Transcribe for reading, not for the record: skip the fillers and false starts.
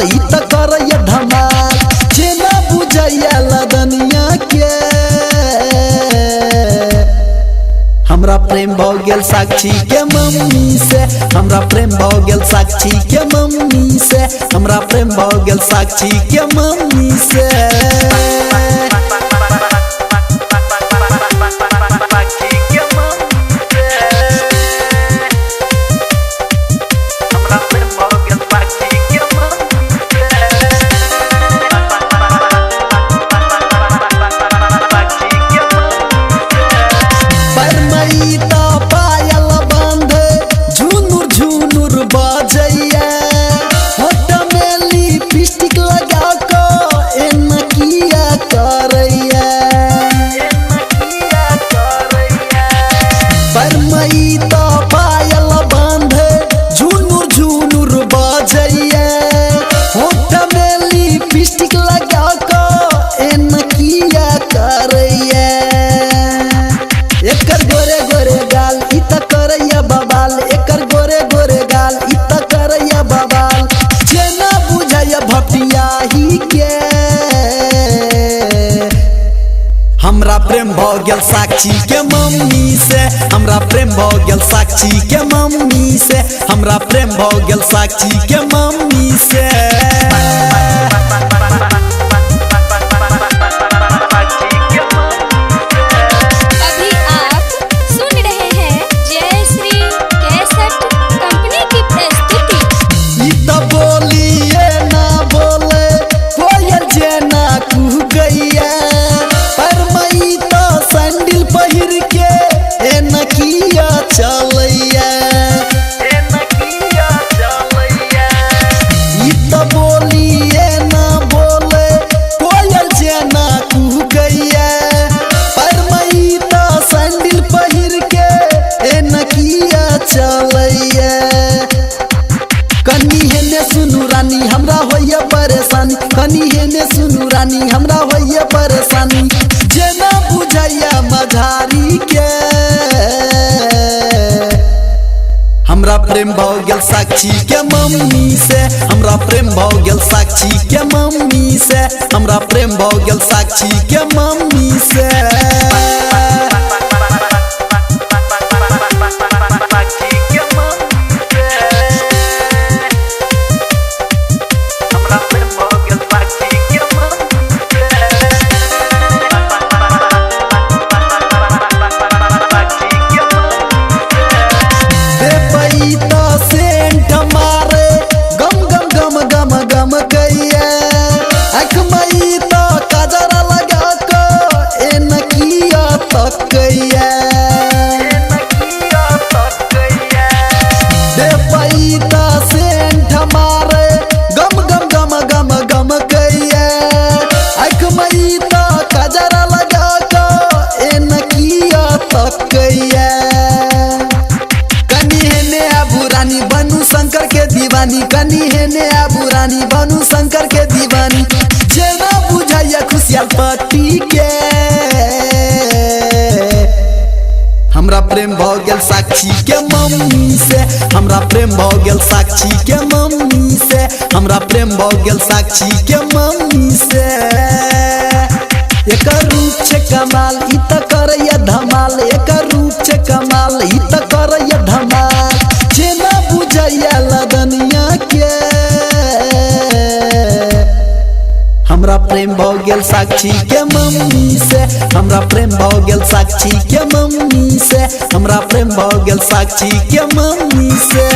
ई त करैया धमाल जेना बुझैया लदनिया के हमरा प्रेम भ गेल साक्षी के मम्मी से हमरा प्रेम भ गेल साक्षी के मम्मी से हमरा प्रेम भ गेल साक्षी के मम्मी से हमरा प्रेम भ गेल साक्षी के मम्मी से हमरा प्रेम भ गेल साक्षी के मम्मी से हमरा प्रेम भ गेल साक्षी के मम्मी से अभी आप सुन रहे हैं जय श्री कैसेट कंपनी की प्रस्तुति। ई त बोलिए ना बोले कोयल जेना कुह गैया पहिर के नकिया चलैया ई त बोलिए ना बोले कोयल जेना कुह गैया पर मई त सैंडल पहिर के नकिया चलैया कनी हेने सुनु रानी हमरा होइया परेशानी कनी हेने सुनु रानी हमरा होइया परेशानी जेना बुझैया मझारी के हमरा प्रेम भ गेल साक्षी के मम्मी से हमरा प्रेम भ गेल साक्षी के मम्मी से हमरा प्रेम भ गेल साक्षी के मम्मी से शंकर के दीवानी कनी हेने आबू रानी बनू शंकर के दीवानी जेना बुझैया खुशियाल पट्टी के हमरा प्रेम भ गेल साक्षी के मम्मी से हमरा प्रेम भ गेल साक्षी के मम्मी से हमरा प्रेम भ गेल साक्षी के मम्मी से एकर रूप छे कमाल ई त करैया धमाल एकर रूप छे कमाल ई त करैया धमाल जेना बुझैया लदनिया के हमरा प्रेम भ गेल साक्षी के मम्मी से हमरा प्रेम भ गेल साक्षी के मम्मी से हमरा प्रेम भ गेल साक्षी के मम्मी से।